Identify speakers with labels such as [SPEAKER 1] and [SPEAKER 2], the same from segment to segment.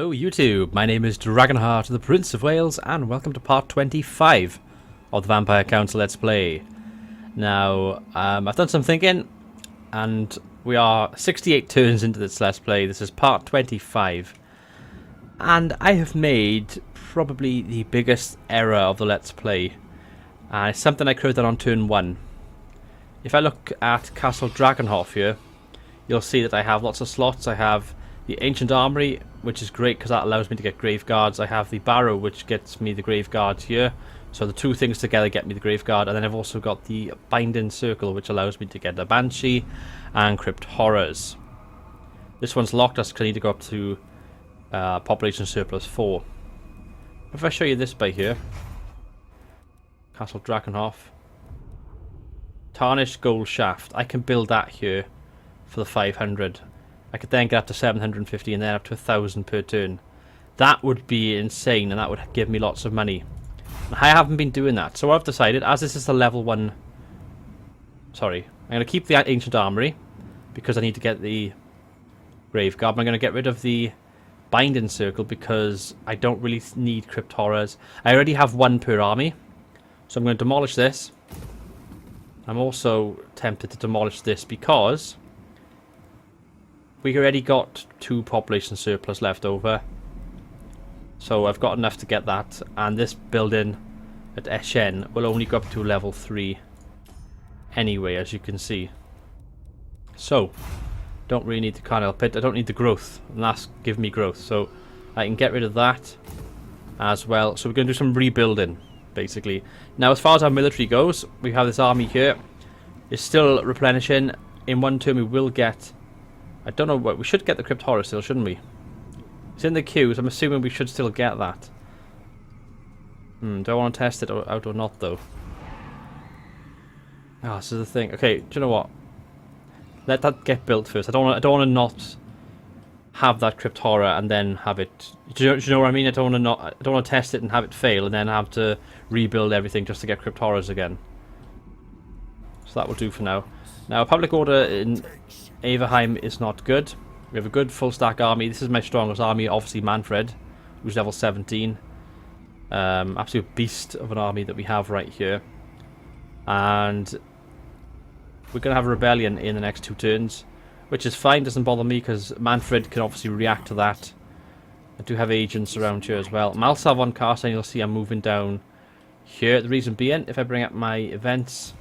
[SPEAKER 1] Hello YouTube, my name is Dragonheart, the Prince of Wales, and welcome to part 25 of the Vampire Council Let's Play. Now, I've done some thinking, and we are 68 turns into this Let's Play. This is part 25, and I have made probably the biggest error of the Let's Play. It's something I could have done on turn 1. If I look at Castle Dragonheart here, you'll see that I have lots of slots. I have the Ancient Armory, which is great because that allows me to get Grave Guards. I have the Barrow, which gets me the Grave Guards here. So the two things together get me the Grave Guard. And then I've also got the Binding Circle, which allows me to get a Banshee and Crypt Horrors. This one's locked, that's because I need to go up to Population Surplus 4. If I show you this by here, Castle Dragonheart, Tarnished Gold Shaft, I can build that here for the 500. I could then get up to 750 and then up to 1,000 per turn. That would be insane, and that would give me lots of money. I haven't been doing that, so I've decided, as this is the level 1... Sorry, I'm going to keep the Ancient Armory, because I need to get the Grave Guard. I'm going to get rid of the Binding Circle, because I don't really need Crypt Horrors. I already have one per army, so I'm going to demolish this. I'm also tempted to demolish this, because we already got 2 population surplus left over, so I've got enough to get that, and this building at Eshen will only go up to level 3 anyway, as you can see. So don't really need the Carnel Pit, I don't need the growth, and that's giving me growth, so I can get rid of that as well. So we're going to do some rebuilding basically. Now, as far as our military goes, we have this army here. It's still replenishing. In one turn we will get, I don't know what, we should get the Crypt Horror still, shouldn't we? It's in the queue, so I'm assuming we should still get that. Do I want to test it out or not, though? Ah, this is the thing. Okay, do you know what? Let that get built first. I don't want to not have that Crypt Horror and then have it. Do you know what I mean? I don't want to test it and have it fail and then have to rebuild everything just to get Crypt Horrors again. So that will do for now. Now, public order in Averheim is not good. We have a good full stack army. This is my strongest army, obviously Manfred, who's level 17. Absolute beast of an army that we have right here. And we're going to have a rebellion in the next 2 turns, which is fine, doesn't bother me, because Manfred can obviously react to that. I do have agents around here as well. Malsav on Carstein, you'll see I'm moving down here. The reason being, if I bring up my events...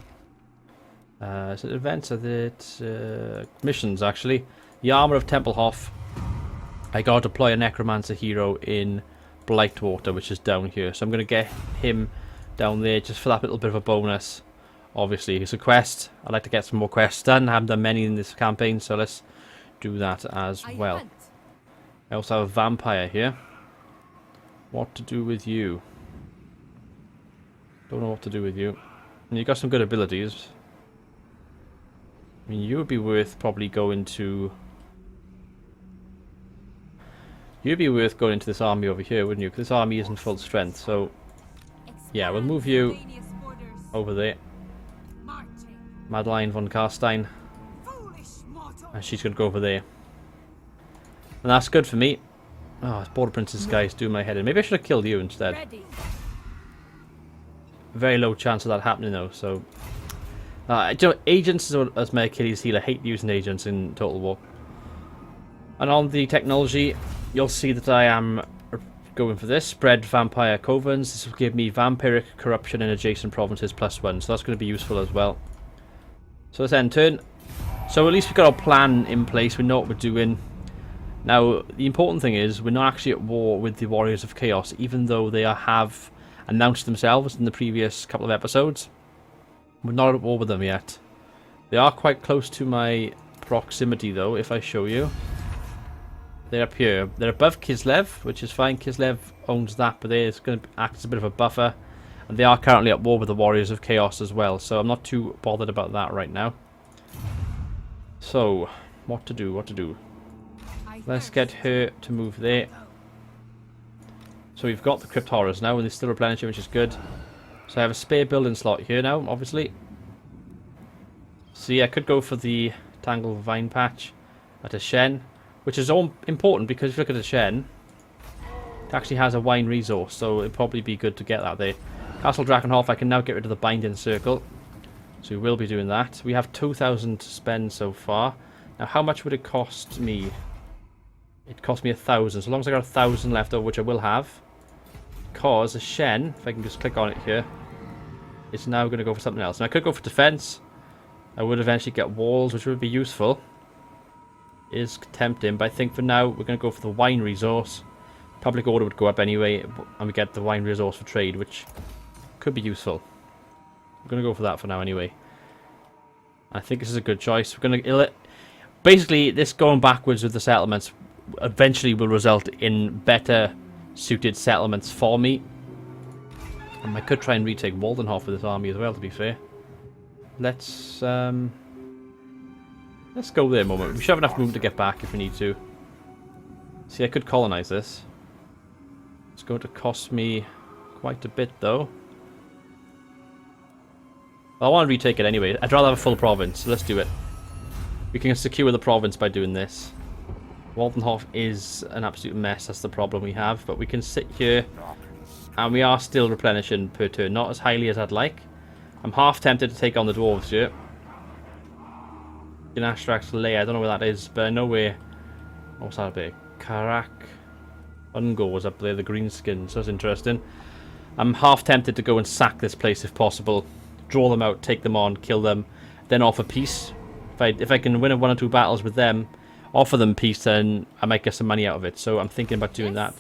[SPEAKER 1] is it events? Is it missions, actually? The Armour of Templehof. I got to deploy a Necromancer hero in Blightwater, which is down here. So I'm going to get him down there just for that little bit of a bonus. Obviously, it's a quest. I'd like to get some more quests done. I haven't done many in this campaign, so let's do that as well. I also have a vampire here. What to do with you? Don't know what to do with you. And you've got some good abilities. I mean, you would be worth probably going to... You'd be worth going into this army over here, wouldn't you? Because this army isn't full strength, so... Yeah, we'll move you over there. Madeline von Carstein. And she's going to go over there. And that's good for me. Oh, this Border Princess guy's doing my head in. Maybe I should have killed you instead. Very low chance of that happening though, so... you know, agents as my Achilles heel. I hate using agents in Total War. And on the technology, you'll see that I am going for this. Spread Vampire Covens. This will give me Vampiric Corruption in adjacent provinces +1. So that's going to be useful as well. So let's end turn. So at least we've got our plan in place. We know what we're doing. Now, the important thing is we're not actually at war with the Warriors of Chaos, even though they have announced themselves in the previous couple of episodes. We're not at war with them yet. They are quite close to my proximity, though, if I show you. They're up here. They're above Kislev, which is fine. Kislev owns that, but it's going to act as a bit of a buffer. And they are currently at war with the Warriors of Chaos as well, so I'm not too bothered about that right now. So, what to do, what to do? Let's get her to move there. So we've got the Crypt Horrors now, and they're still replenishing, which is good. So I have a spare building slot here now, obviously. So yeah, I could go for the Tangled Vine Patch at a Shen, which is all important because if you look at a Shen, It actually has a wine resource, so it'd probably be good to get that there. Castle Dragonheart, I can now get rid of the binding circle. So we will be doing that. We have 2,000 to spend so far. Now, how much would it cost me? It cost me 1,000. So long as I got 1,000 left over, which I will have. Because a Shen, if I can just click on it here, it's now going to go for something else. Now, I could go for defense. I would eventually get walls, which would be useful. It is tempting, but I think for now, we're going to go for the wine resource. Public order would go up anyway, and we get the wine resource for trade, which could be useful. I'm going to go for that for now anyway. I think this is a good choice. We're going to... Basically, this going backwards with the settlements eventually will result in better suited settlements for me. And I could try and retake Waldenhof with this army as well, to be fair. Let's go there a moment. We should have enough room to get back if we need to. See, I could colonize this. It's going to cost me quite a bit, though. I want to retake it anyway. I'd rather have a full province, so let's do it. We can secure the province by doing this. Waldenhof is an absolute mess, that's the problem we have. But we can sit here, and we are still replenishing per turn. Not as highly as I'd like. I'm half tempted to take on the dwarves here. In Ashtrax's lair, I don't know where that is, but I know where... What's that bit? Karak Ungor was up there, the greenskins, so that's interesting. I'm half tempted to go and sack this place if possible. Draw them out, take them on, kill them, then offer peace. If I can win one or two battles with them, offer them peace, then I might get some money out of it. So I'm thinking about doing that.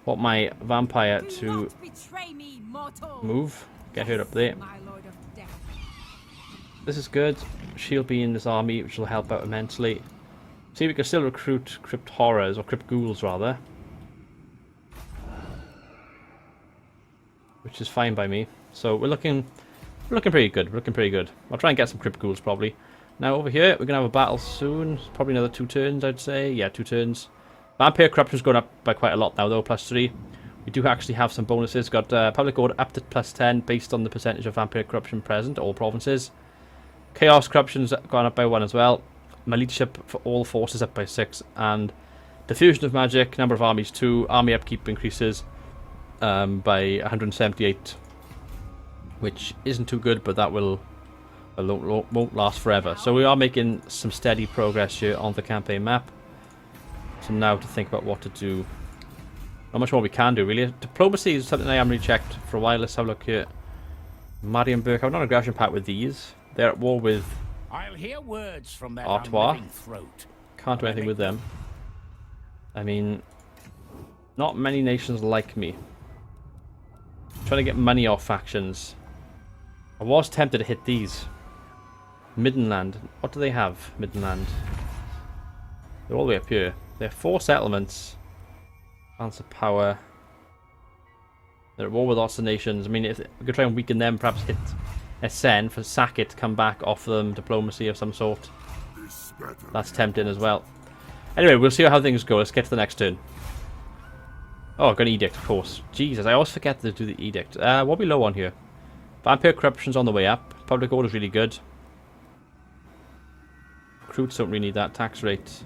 [SPEAKER 1] Want my vampire to move. Get her up there. This is good. She'll be in this army, which will help out immensely. See, we can still recruit crypt horrors, or crypt ghouls rather. Which is fine by me. So we're looking pretty good. We're looking pretty good. I'll try and get some crypt ghouls probably. Now over here, we're going to have a battle soon. Probably another 2 turns, I'd say. Yeah, 2 turns. Vampire Corruption's going up by quite a lot now, though, +3. We do actually have some bonuses. Got Public Order up to +10 based on the percentage of Vampire Corruption present, all provinces. Chaos Corruption's gone up by 1 as well. My leadership for all forces up by 6. And Diffusion of Magic, number of armies 2. Army upkeep increases by 178. Which isn't too good, but that won't last forever. So we are making some steady progress here on the campaign map. So now to think about what to do. Not much more we can do, really. Diplomacy is something I haven't really checked for a while. Let's have a look here. Marienburg. I'm not a aggression pact with these. They're at war with Artois. Can't do anything with them. I mean, not many nations like me. Trying to get money off factions. I was tempted to hit these. Middenland. What do they have, Middenland? They're all the way up here. They have 4 settlements. Balance of power. They're at war with lots of nations. I mean, if we could try and weaken them, perhaps hit Essen for sack it, come back, offer them diplomacy of some sort. That's tempting as well. Anyway, we'll see how things go. Let's get to the next turn. Oh, I've got an edict, of course. Jesus, I always forget to do the edict. What are we low on here? Vampire Corruption's on the way up. Public Order's really good. Recruits don't really need that. Tax rate.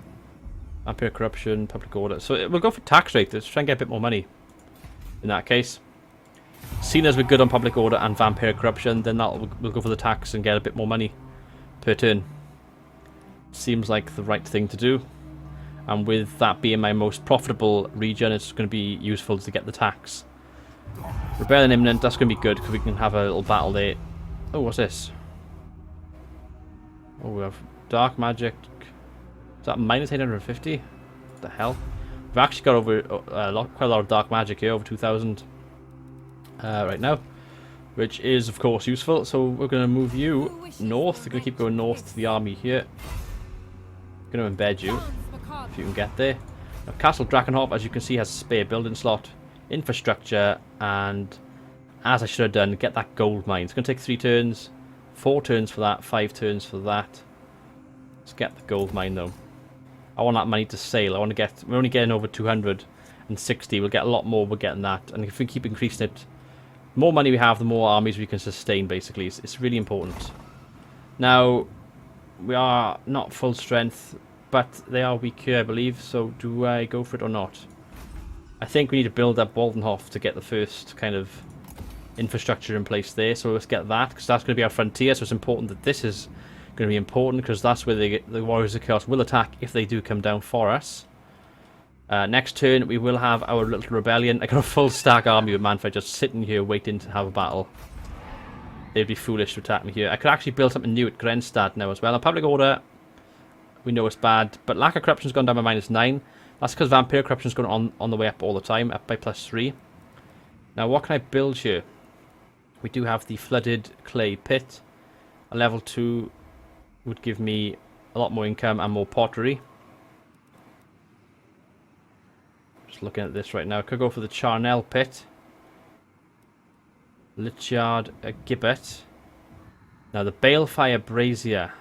[SPEAKER 1] Vampire Corruption, Public Order. So we'll go for tax rate. Let's try and get a bit more money. In that case. Seeing as we're good on Public Order and Vampire Corruption, then we'll go for the tax and get a bit more money per turn. Seems like the right thing to do. And with that being my most profitable region, it's going to be useful to get the tax. Rebellion imminent, that's going to be good because we can have a little battle there. Oh, what's this? Oh, we have dark magic. Is that minus 850? What the hell? We've actually got over quite a lot of dark magic here, over 2,000 right now. Which is, of course, useful. So we're going to move you north. We're going to keep going north to the army here. Going to embed you. If you can get there. Now, Castle Dragonheart, as you can see, has a spare building slot, infrastructure, and as I should have done, get that gold mine. It's going to take 3 turns, 4 turns for that, 5 turns for that. Let's get the gold mine though. I want that money to sail. I want to get. We're only getting over 260. We'll get a lot more. We're getting that, and if we keep increasing it, the more money we have, the more armies we can sustain. Basically, it's really important. Now, we are not full strength. But they are weak here, I believe, so do I go for it or not? I think we need to build up Waldenhof to get the first kind of infrastructure in place there. So let's get that, because that's going to be our frontier. So it's important that this is going to be important, because that's where the Warriors of Chaos will attack if they do come down for us. Next turn, we will have our little rebellion. I got a full stack army with Manfred just sitting here waiting to have a battle. They'd be foolish to attack me here. I could actually build something new at Grenstad now as well. And Public Order, we know it's bad, but Lack of Corruption's gone down by -9. That's because Vampire Corruption's going on the way up all the time, up by +3. Now, what can I build here? We do have the Flooded Clay Pit. A level 2 would give me a lot more income and more pottery. Just looking at this right now. Could go for the Charnel Pit. Lichyard Gibbet. Now, the Balefire Brazier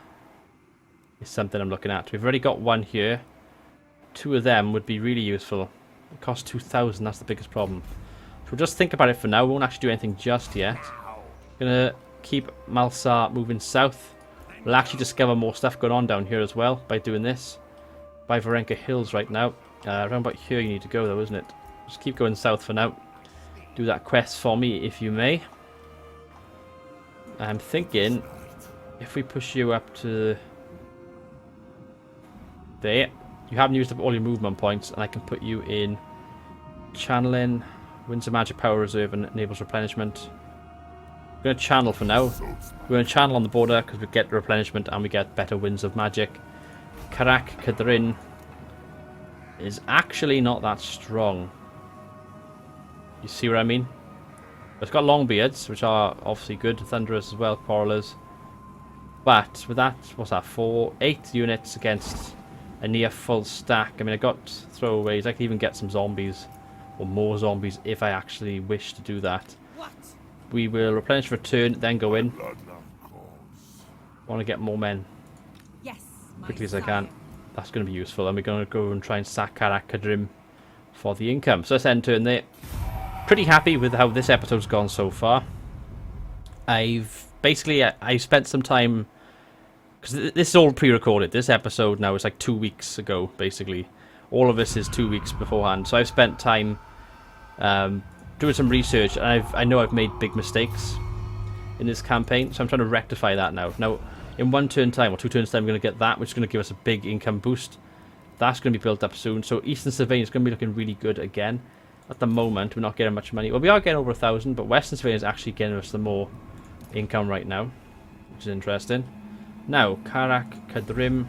[SPEAKER 1] is something I'm looking at. We've already got one here. 2 of them would be really useful. It costs 2,000, that's the biggest problem. So we'll just think about it for now. We won't actually do anything just yet. Gonna keep Malsar moving south. We'll actually discover more stuff going on down here as well by doing this. By Varenka Hills right now. Around about here you need to go though, isn't it? Just keep going south for now. Do that quest for me if you may. I'm thinking if we push you up to there, you haven't used up all your movement points, and I can put you in channeling, wins a magic power reserve and enables replenishment. We're going to channel for now. We're going to channel on the border because we get replenishment and we get better winds of magic. Karak Kadrin is actually not that strong. You see what I mean? It's got Longbeards, which are obviously good. Thunderers as well, Quarrelers. But with that, what's that? 8 units against a near full stack. I mean, I got throwaways. I can even get some zombies or more zombies if I actually wish to do that.
[SPEAKER 2] What?
[SPEAKER 1] We will replenish for a turn, then go in. Want to get more men
[SPEAKER 2] Yes,
[SPEAKER 1] quickly as I can. That's going to be useful. And we're going to go and try and sack Karak Kadrim for the income. So let's end turn there. Pretty happy with how this episode's gone so far. I've spent some time, because this is all pre-recorded. This episode now is like 2 weeks ago, basically. All of this is 2 weeks beforehand. So I've spent time doing some research, and I know I've made big mistakes in this campaign, so I'm trying to rectify that now. Now, in 1 turn time, or 2 turns time, we're going to get that, which is going to give us a big income boost. That's going to be built up soon. So Eastern Surveying is going to be looking really good again. At the moment, we're not getting much money. Well, we are getting over 1,000, but Western Surveying is actually getting us the more income right now, which is interesting. Now, Karak Kadrim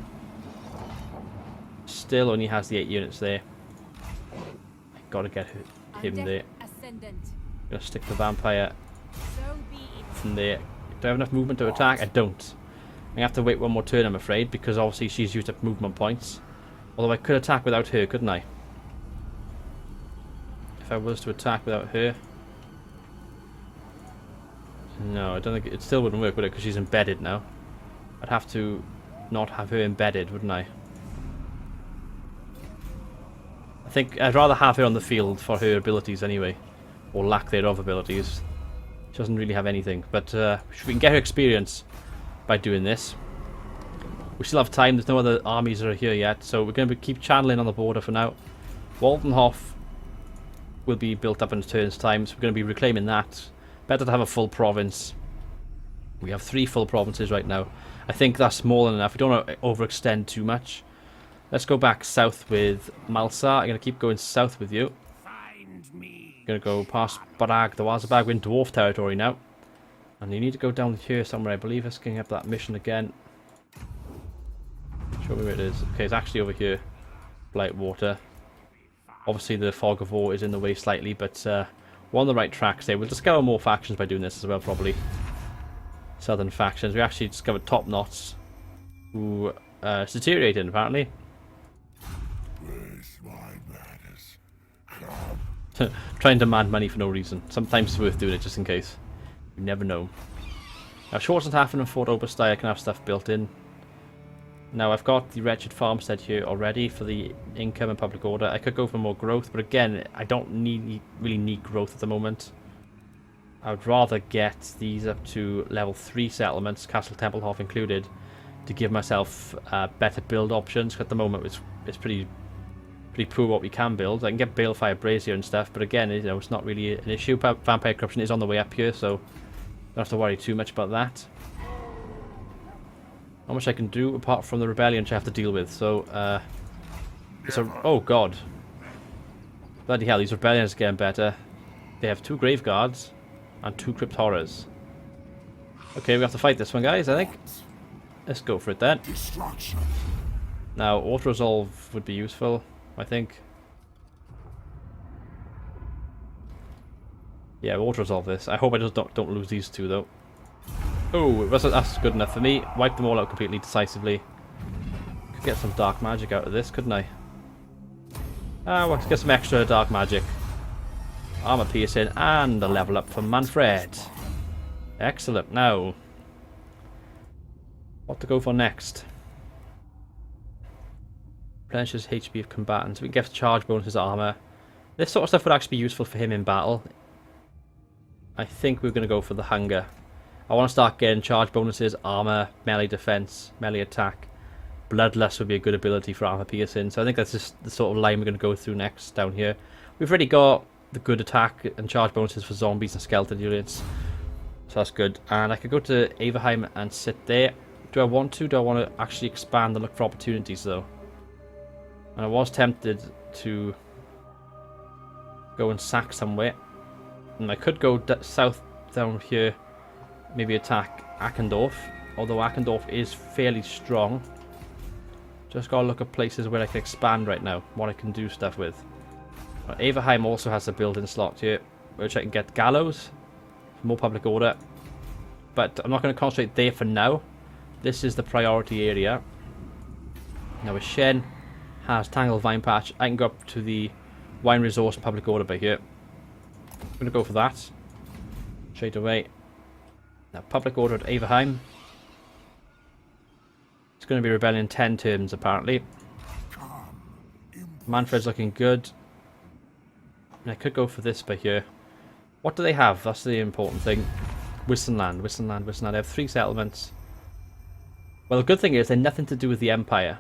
[SPEAKER 1] still only has the 8 units there. Got to get him there. Gonna stick the vampire from there. Do I have enough movement to attack? I don't. I have to wait 1 more turn, I'm afraid, because obviously she's used up movement points. Although I could attack without her, couldn't I? If I was to attack without her. No, I don't think it still wouldn't work, would it? Because she's embedded now. I'd have to not have her embedded, wouldn't I? I think I'd rather have her on the field for her abilities anyway. Or lack thereof abilities. She doesn't really have anything. But we can get her experience by doing this. We still have time. There's no other armies that are here yet. So we're going to keep channeling on the border for now. Waldenhof will be built up in a turn's time. So we're going to be reclaiming that. Better to have a full province. We have 3 full provinces right now. I think that's more than enough. We don't want to overextend too much. Let's go back south with Malsar. I'm going to keep going south with you. Going to go past Barag the Wazabag. We're in dwarf territory now. And you need to go down here somewhere, I believe. Let's get up that mission again. Show me where it is. Okay, it's actually over here. Blightwater. Obviously the Fog of War is in the way slightly, but we're on the right tracks there. We'll discover more factions by doing this as well, probably. Southern factions. We actually discovered Top Knots, who is deteriorating, apparently. Trying to demand money for no reason. Sometimes it's worth doing it just in case. You never know. Now, Schwarzenhafen and Fort Obersteier can have stuff built in. Now, I've got the Wretched Farmstead here already for the income and public order. I could go for more growth, but again, I don't really need growth at the moment. I would rather get these up to level 3 settlements, Castle Templehof included, to give myself better build options. At the moment, it's pretty pretty poor what we can build. I can get Balefire Brazier and stuff, but again, you know, it's not really an issue. Vampire Corruption is on the way up here, so don't have to worry too much about that. Not much I can do apart from the rebellion which I have to deal with. So, oh god, bloody hell! These rebellions are getting better. They have 2 Grave Guards and 2 Crypt Horrors. Okay, we have to fight this one, guys. I think. Let's go for it then. Now, auto resolve would be useful, I think. Yeah, we'll auto resolve this. I hope I just don't lose these 2 though. Oh, that's good enough for me. Wipe them all out completely, decisively. Could get some dark magic out of this, couldn't I? Well, let's get some extra dark magic. Armor piercing and a level up for Manfred. Excellent. Now, what to go for next? Replenishes HP of combatants. We can get charge bonuses, armor. This sort of stuff would actually be useful for him in battle. I think we're going to go for the hunger. I want to start getting charge bonuses, armor, melee defense, melee attack. Bloodlust would be a good ability for armor piercing. So I think that's just the sort of line we're going to go through next down here. We've already got the good attack and charge bonuses for zombies and skeleton units. So that's good. And I could go to Averheim and sit there. Do I want to? Do I want to actually expand and look for opportunities though? And I was tempted to go and sack somewhere. And I could go south down here. Maybe attack Ackendorf. Although Ackendorf is fairly strong. Just gotta look at places where I can expand right now. What I can do stuff with. Averheim also has a building slot here. Which I can get Gallows. More public order. But I'm not going to concentrate there for now. This is the priority area. Now if Shen has Tangled Vine Patch, I can go up to the Wine Resource and public order by here. I'm going to go for that. Straight away. Now public order at Averheim. It's going to be rebellion 10 terms apparently. Manfred's looking good. And I could go for this by here. What do they have? That's the important thing. Wissenland. They have 3 settlements. Well, the good thing is they're nothing to do with the Empire.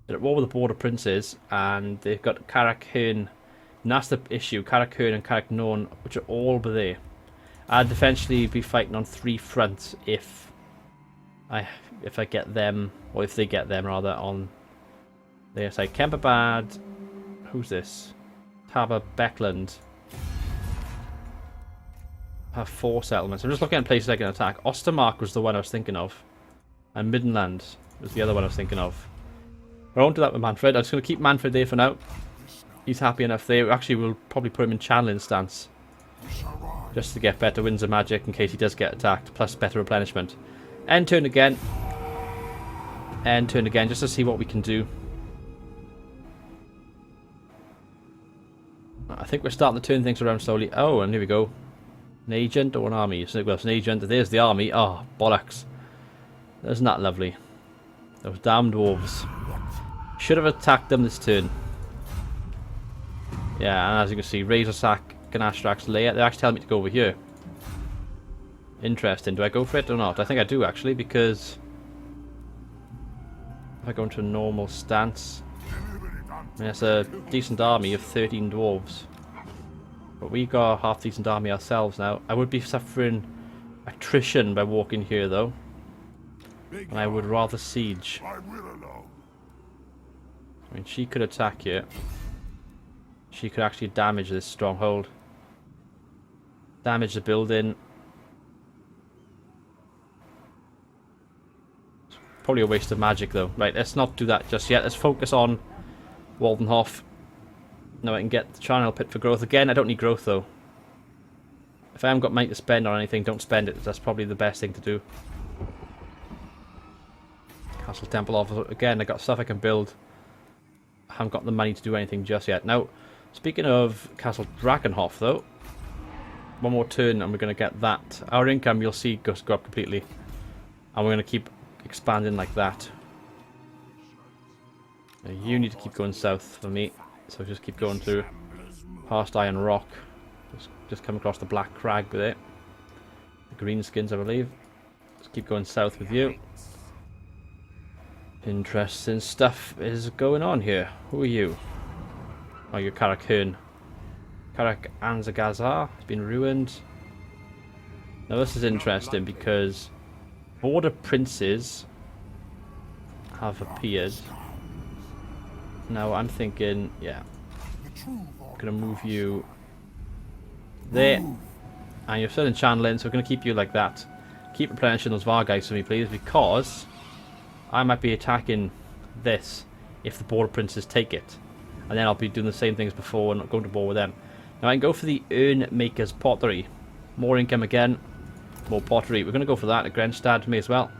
[SPEAKER 1] They're at war with the Border Princes, and they've got Karak Hern. And that's the issue. Karak Hern and Karak Norn, which are all over there. I'd eventually be fighting on 3 fronts if I get them, or if they get them rather, on their side. Kemperbad. Who's this? Taba Beckland. Have 4 settlements. I'm just looking at places I can attack. Ostermark was the one I was thinking of. And Middenland was the other one I was thinking of. I won't do that with Manfred. I'm just going to keep Manfred there for now. He's happy enough there. Actually, we'll probably put him in channeling stance. Just to get better winds of magic in case he does get attacked. Plus better replenishment. End turn again. End turn again. Just to see what we can do. I think we're starting to turn things around slowly. Oh, and here we go. An agent or an army? Well, it's an agent. There's the army. Oh, bollocks. Isn't that lovely? Those damn dwarves. Should have attacked them this turn. Yeah, and as you can see, Razor Sack, Ganastrax, Lair. They're actually telling me to go over here. Interesting. Do I go for it or not? I think I do actually, because if I go into a normal stance, I mean, it's a decent army of 13 dwarves. But we got a half decent army ourselves now. I would be suffering attrition by walking here though. And I would rather siege. I mean, she could attack here. She could actually damage this stronghold. Damage the building. It's probably a waste of magic though. Right, let's not do that just yet. Let's focus on Waldenhof. Now I can get the Charnel Pit for growth. Again, I don't need growth though. If I haven't got money to spend on anything, don't spend it. That's probably the best thing to do. Castle Temple Officer. Again, I got stuff I can build. I haven't got the money to do anything just yet. Now, speaking of Castle Dragonhof though, one more turn and we're going to get that. Our income, you'll see, goes go up completely. And we're going to keep expanding like that. Now, you need to keep going south for me. So just keep going through past Iron Rock. Just come across the Black Crag there. The Greenskins, I believe. Just keep going south with you. Interesting stuff is going on here. Who are you? Oh, your Karak Hearn. Karak Anzagazar has been ruined. Now this is interesting because border princes have appeared. Now I'm thinking, yeah, I'm gonna move you there, and you're still in channeling, so we're gonna keep you like that. Keep replenishing those Vargeists for me, please, because I might be attacking this if the border princes take it, and then I'll be doing the same things before and not going to war with them. Now I can go for the Urn Maker's Pottery. More income again, more pottery. We're going to go for that at Grenstad, may as well.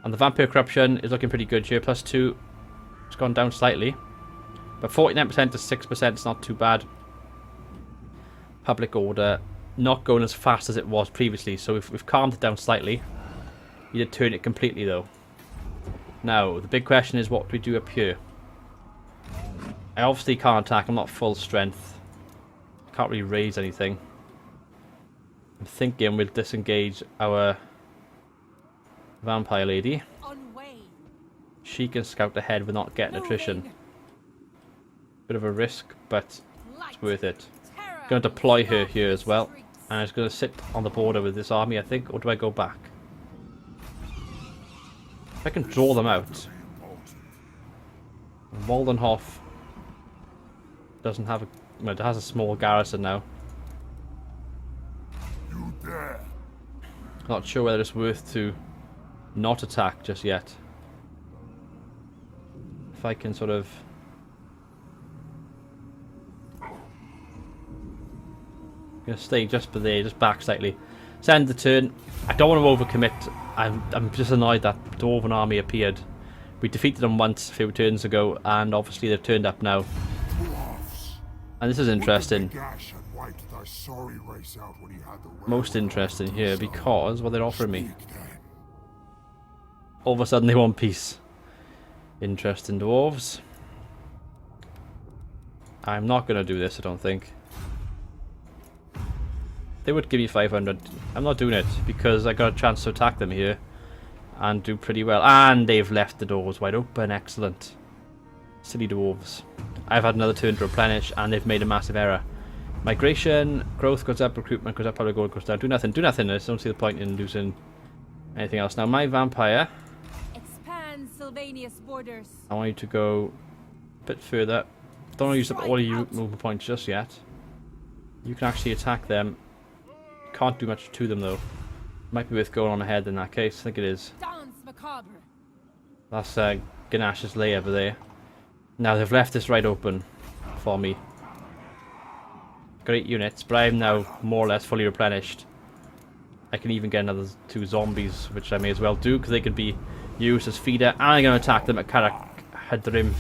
[SPEAKER 1] And the Vampire Corruption is looking pretty good here. +2. It's gone down slightly. But 49% to 6% is not too bad. Public Order, not going as fast as it was previously. So we've calmed it down slightly. We did turn it completely though. Now, the big question is, what do we do up here? I obviously can't attack. I'm not full strength. Can't really raise anything. I'm thinking we'll disengage our vampire lady. She can scout ahead with not getting attrition. Bit of a risk, but it's worth it. Going to deploy her here as well. And it's going to sit on the border with this army, I think. Or do I go back? If I can draw them out. Waldenhof doesn't have a... well, it has a small garrison now. Not sure whether it's worth to not attack just yet. If I can sort of... I'm going to stay just by there, just back slightly. Send the turn. I don't want to overcommit. I'm just annoyed that Dwarven army appeared. We defeated them once a few turns ago, and obviously they've turned up now. And this is interesting. Most interesting here, because what they're offering me. All of a sudden they want peace. Interesting, dwarves. I'm not going to do this, I don't think. They would give me 500. I'm not doing it, because I got a chance to attack them here. And do pretty well. And they've left the doors wide open. Excellent. Silly dwarves. I've had another turn to replenish, and they've made a massive error. Migration, growth goes up, recruitment goes up, public order goes down. Do nothing, do nothing. I just don't see the point in losing anything else. Now, my vampire.
[SPEAKER 2] Expand Sylvania's borders.
[SPEAKER 1] I want you to go a bit further. Don't want to use up all your movement points just yet. You can actually attack them. Can't do much to them, though. Might be worth going on ahead in that case. I think it is. That's Ganash's lair over there. Now they've left this right open for me. Great units, but I am now more or less fully replenished. I can even get another 2 zombies, which I may as well do, because they can be used as feeder. And I'm going to attack them at Karak Hadrim.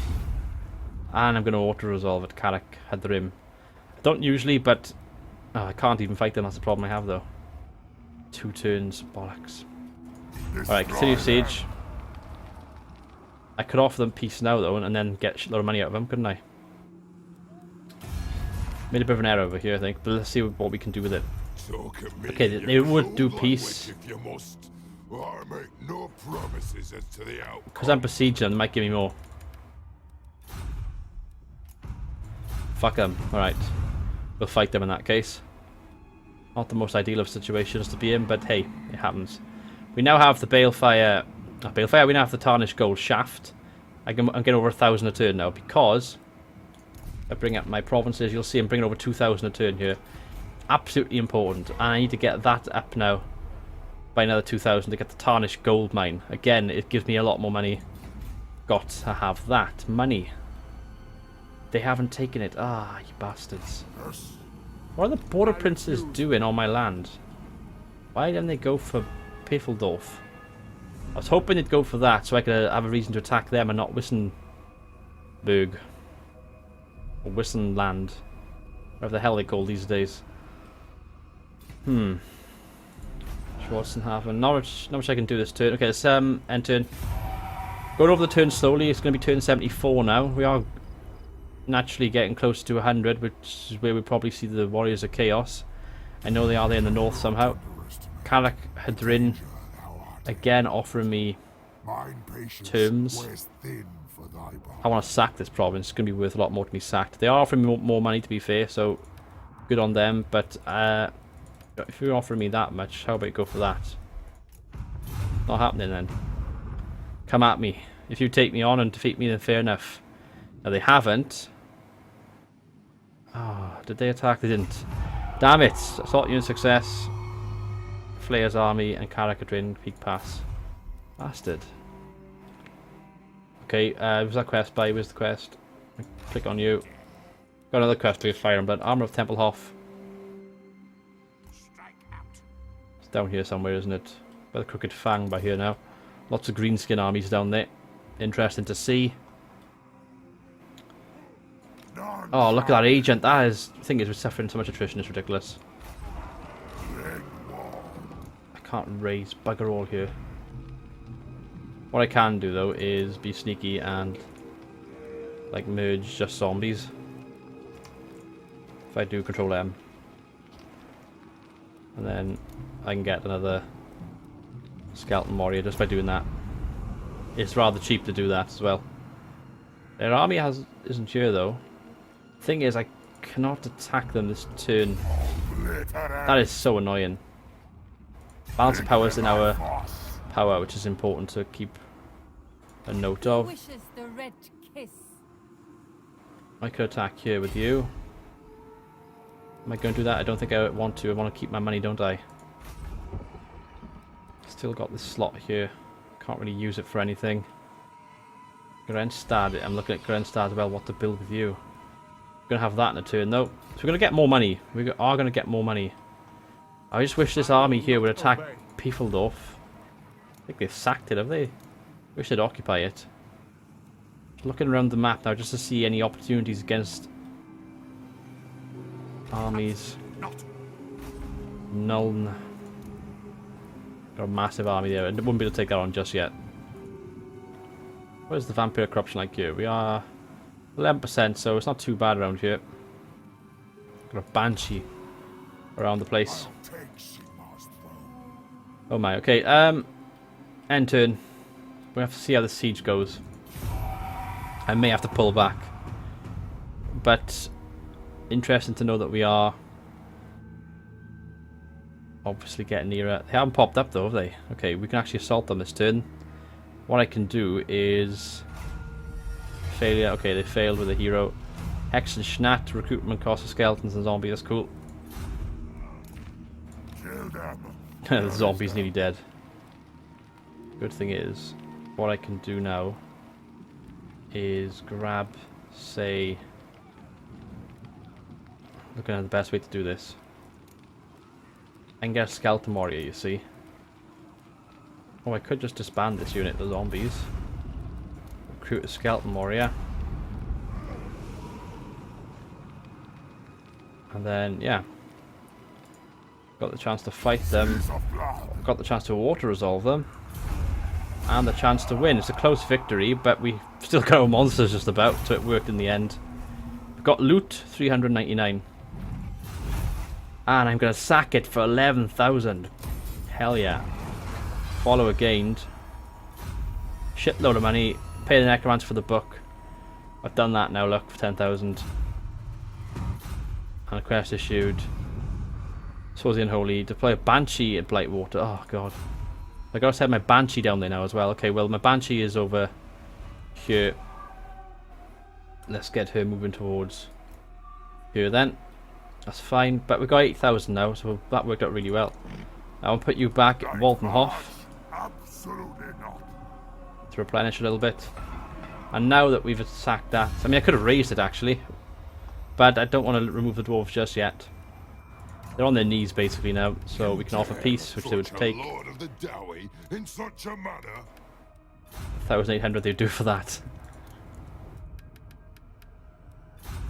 [SPEAKER 1] And I'm going to auto-resolve at Karak Hadrim. I don't usually, but I can't even fight them. That's the problem I have, though. 2 turns, bollocks. Alright, continue siege. I could offer them peace now, though, and then get a shitload of money out of them, couldn't I? Made a bit of an error over here, I think, but let's see what we can do with it. Okay, they would do peace. Because I'm besieging them, they might give me more. Fuck them. Alright. We'll fight them in that case. Not the most ideal of situations to be in, but hey, it happens. We now have the Balefire... Not Balefire, we now have the Tarnished Gold Shaft. I'm getting over 1,000 a turn now, because... I bring up my provinces, you'll see I'm bringing over 2,000 a turn here. Absolutely important. And I need to get that up now by another 2,000 to get the Tarnished Gold Mine. Again, it gives me a lot more money. Got to have that money. They haven't taken it. Ah, you bastards. What are the border princes doing on my land? Why didn't they go for Piffeldorf? I was hoping they'd go for that so I could have a reason to attack them and not Wissenburg. Or Wissenland. Whatever the hell they call these days. Schwarzenhafen. Not much I can do this turn. Okay, let's end turn. Going over the turn slowly. It's going to be turn 74 now. We are naturally getting close to 100, which is where we probably see the Warriors of Chaos. I know they are there in the north somehow. Karak Hadrin again offering me terms. I want to sack this province. It's going to be worth a lot more to be sacked. They are offering me more money, to be fair, so good on them. But if you're offering me that much, how about you go for that? Not happening then. Come at me. If you take me on and defeat me, then fair enough. Now they haven't. Oh, did they attack? They didn't. Damn it! Assault unit success. Flayer's army and Karaka drain peak pass. Bastard. Okay, where's that quest by? Where's the quest? Click on you. Got another quest to Fire Emblem. Armor of Templehof. It's down here somewhere, isn't it? By the Crooked Fang by here now. Lots of greenskin armies down there. Interesting to see. Oh, look at that agent. That is... The thing is, we're suffering so much attrition. It's ridiculous. I can't raise bugger all here. What I can do, though, is be sneaky and... like, merge just zombies. If I do Control M. And then I can get another Skeleton Warrior just by doing that. It's rather cheap to do that as well. Their army isn't here, though. Thing is, I cannot attack them this turn. That is so annoying. Balance of power is in our power, which is important to keep a note of. I could attack here with you. Am I going to do that? I don't think I want to. I want to keep my money, don't I? Still got this slot here. Can't really use it for anything. Grenstad. I'm looking at Grenstad as well. What to build with you? Gonna have that in a turn though, so we're gonna get more money. We are gonna get more money. I just wish this army here would attack Piefeldorf. I think they've sacked it, have they? Wish they'd occupy it. Looking around the map now just to see any opportunities against armies. Nuln. Got a massive army there, and it wouldn't be able to take that on just yet. Where's the vampire corruption like here? We are 11%, so it's not too bad around here. Got a banshee around the place. Oh my, okay, end turn. We have to see how the siege goes. I may have to pull back. But interesting to know that we are obviously getting nearer. They haven't popped up though, have they? Okay, we can actually assault them this turn. What I can do is... Failure. Okay, they failed with a hero. Hex and Schnat, recruitment cost of skeletons and zombies. That's cool. The zombie's nearly dead. Good thing is, what I can do now is grab, say... Looking at the best way to do this. I can get a skeleton warrior, you see. Oh, I could just disband this unit, the zombies. Recruit a skeleton warrior. And then, yeah. Got the chance to fight them. Got the chance to auto-resolve them. And the chance to win. It's a close victory, but we still got our monsters just about, so it worked in the end. We've got loot, 399. And I'm going to sack it for 11,000. Hell yeah. Follower gained. Shitload of money. Pay the necromancer for the book. I've done that now, look, for 10,000. And a quest issued. Swords Unholy. Deploy a Banshee at Blightwater. Oh, God. I gotta set my Banshee down there now as well. Okay, well, my Banshee is over here. Let's get her moving towards here then. That's fine. But we've got 8,000 now, so that worked out really well. I'll put you back at Waltenhof. To replenish a little bit. And now that we've sacked that, I mean, I could have raised it actually, but I don't want to remove the dwarves just yet. They're on their knees basically now, so we can offer peace, which they would take. 1,800 they'd do for that.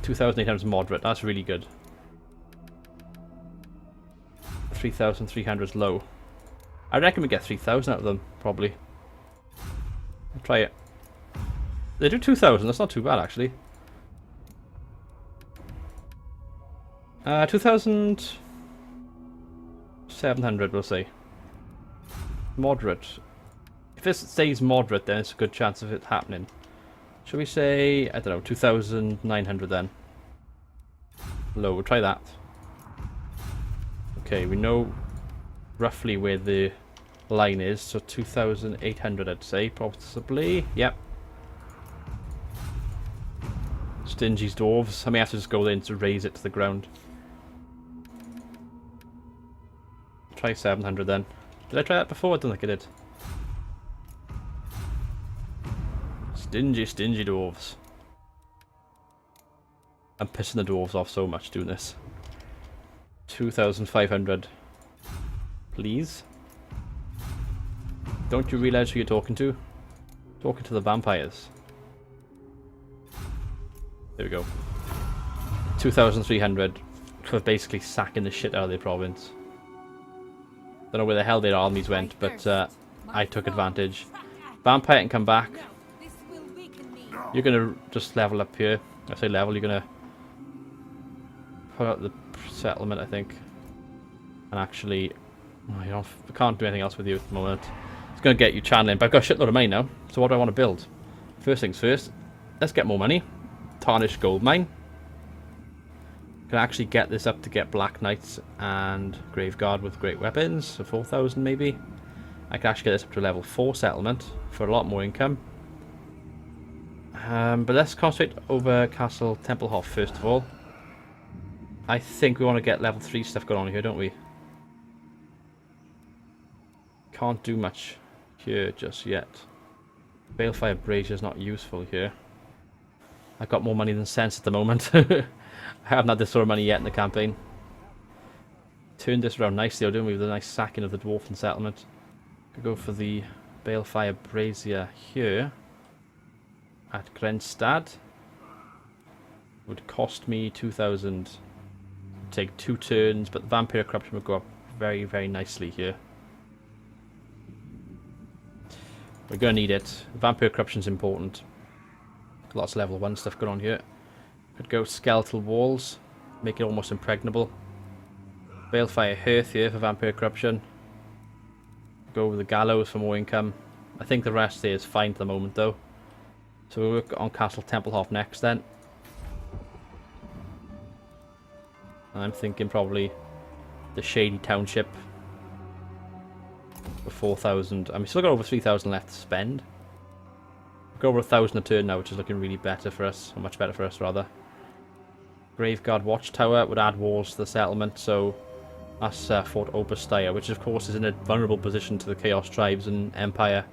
[SPEAKER 1] 2,800 is moderate, that's really good. 3,300 is low. I reckon we get 3,000 out of them, probably. I'll try it. They do 2,000, that's not too bad actually. 2,700 we'll say. Moderate. If this stays moderate then it's a good chance of it happening. Shall we say, I don't know, 2,900 then? Low, we'll try that. Okay, we know roughly where the line is, so 2,800 I'd say, possibly. Yep. Stingy's dwarves. I may have to just go in to raise it to the ground. Try 700 then. Did I try that before? I don't think I did. Stingy, stingy dwarves. I'm pissing the dwarves off so much doing this. 2,500. Please. Don't you realise who you're talking to? Talking to the vampires. There we go. 2,300 for basically sacking the shit out of their province. Don't know where the hell their armies went, but I took advantage. Vampire can come back. You're gonna just level up here. I say level, you're gonna put out the settlement, I think. And actually, oh, you know, I can't do anything else with you at the moment. It's gonna get you channeling, but I've got a shitload of money now. So what do I want to build? First things first, let's get more money. Tarnished gold mine. Can actually get this up to get Black Knights and Graveguard with great weapons, so 4,000 maybe. I can actually get this up to a level 4 settlement for a lot more income. But let's concentrate over Castle Templehof first of all. I think we want to get level 3 stuff going on here, don't we? Can't do much here just yet. Balefire Brazier is not useful here. I've got more money than sense at the moment. I haven't had this sort of money yet in the campaign. Turned this around nicely, though, didn't we? With a nice sacking of the Dwarfen settlement. Could go for the Balefire Brazier here. At Grenstad. Would cost me 2,000. Take 2 turns, but the Vampire Corruption would go up very, very nicely here. We're going to need it. Vampire Corruption's important. Lots of level 1 stuff going on here. Could go Skeletal Walls. Make it almost impregnable. Balefire Hearth here for Vampire Corruption. Go with the Gallows for more income. I think the rest here is fine for the moment though. So we'll work on Castle Templehof next then. I'm thinking probably the Shady Township for 4,000. I mean, still got over 3,000 left to spend. Go over 1,000 a turn now, which is looking really better for us, or much better for us rather. Graveguard Watchtower would add walls to the settlement, so that's Fort Oberstyre, which of course is in a vulnerable position to the Chaos Tribes and Empire.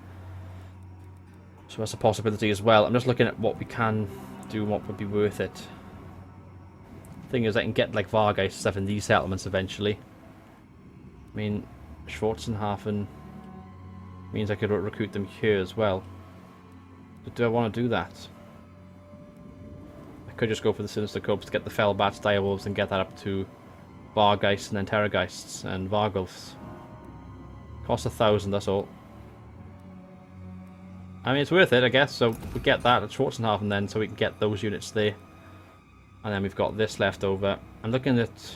[SPEAKER 1] So that's a possibility as well. I'm just looking at what we can do and what would be worth it. Thing is, I can get like Vargeist stuff in these settlements eventually. I mean, Schwarzenhafen means I could recruit them here as well. But do I want to do that? I could just go for the Sinister Corps to get the Fellbats, Direwolves, and get that up to Vargeists and then Terrorgeists and Vargulfs. Costs 1,000, that's all. I mean, it's worth it, I guess. So we get that at Schwarzenhafen then, so we can get those units there. And then we've got this left over. I'm looking at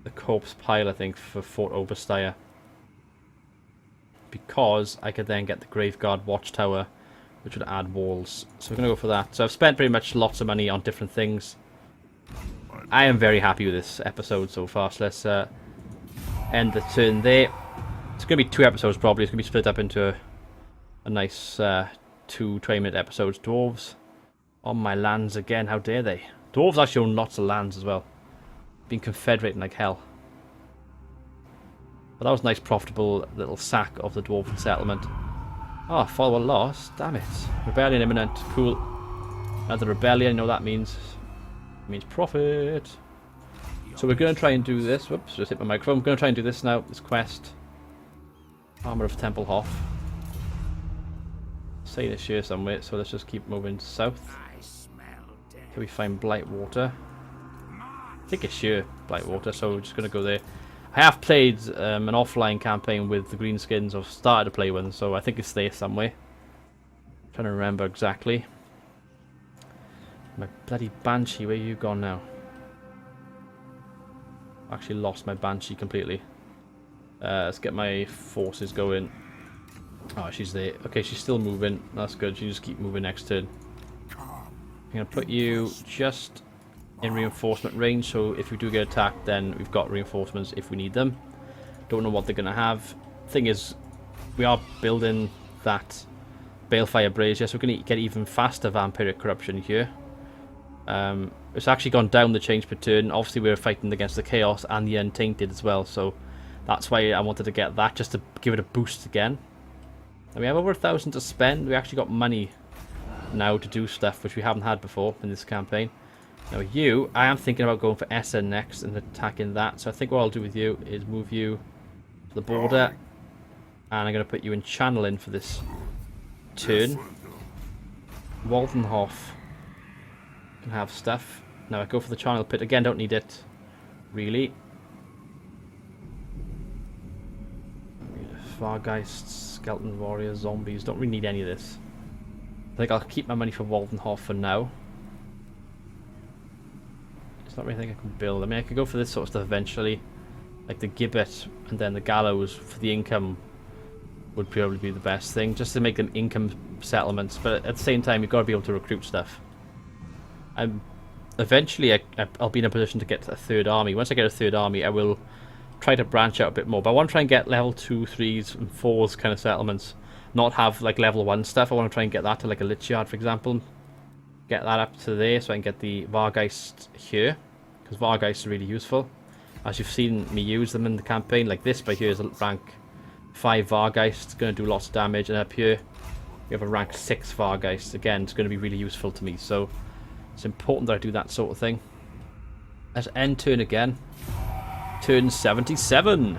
[SPEAKER 1] the corpse pile, I think, for Fort Oberstyre. Because I could then get the Graveguard Watchtower, which would add walls. So we're going to go for that. So I've spent pretty much lots of money on different things. I am very happy with this episode so far. So let's end the turn there. It's going to be 2 episodes probably. It's going to be split up into a nice 2 20-minute episodes. Dwarves on my lands again. How dare they? Dwarves actually own lots of lands as well. Been confederating like hell. But that was a nice profitable little sack of the Dwarven settlement. Oh, follower lost. Damn it. Rebellion imminent. Cool. Another rebellion. You know what that means. It means profit. So we're going to try and do this. Whoops, just hit my microphone. We're going to try and do this now. This quest. Armor of Templehof. Say this here somewhere. So let's just keep moving south. Till we find Blightwater. I think it's here, Blightwater. So we're just going to go there. I have played an offline campaign with the Greenskins, or started to play one, so I think it's there somewhere. Trying to remember exactly. My bloody Banshee, where you gone now? Actually lost my Banshee completely. Let's get my forces going. Oh, she's there. Okay, she's still moving. That's good. She just keep moving next turn. I'm going to put you just in reinforcement range, so if we do get attacked, then we've got reinforcements if we need them. Don't know what they're going to have. Thing is, we are building that Balefire Brazier, so we're going to get even faster Vampiric Corruption here. It's actually gone down the change per turn. Obviously, we were fighting against the Chaos and the Untainted as well, so that's why I wanted to get that, just to give it a boost again. And we have over 1,000 to spend. We actually got money now to do stuff which we haven't had before in this campaign. Now you, I am thinking about going for Essen next and attacking that. So I think what I'll do with you is move you to the border. And I'm going to put you in channeling for this turn. Waldenhof can have stuff. Now I go for the channel pit. Again, don't need it. Really. Fargeists, Skeleton Warriors, Zombies. Don't really need any of this. I think I'll keep my money for Waldenhof for now. It's not really anything I can build. I mean, I could go for this sort of stuff eventually. Like the Gibbet and then the Gallows for the income would probably be the best thing. Just to make them income settlements. But at the same time, you've got to be able to recruit stuff. Eventually, I'll be in a position to get a third army. Once I get a third army, I will try to branch out a bit more. But I want to try and get level 2, 3s, and 4s kind of settlements. Not have like level 1 stuff. I want to try and get that to like a Lich Yard, for example. Get that up to there so I can get the Vargeist here. Because Vargeists are really useful. As you've seen me use them in the campaign. Like this by here is a rank 5 Vargeist. It's going to do lots of damage. And up here we have a rank 6 Vargeist. Again, it's going to be really useful to me. So it's important that I do that sort of thing. Let's end turn again. Turn 77.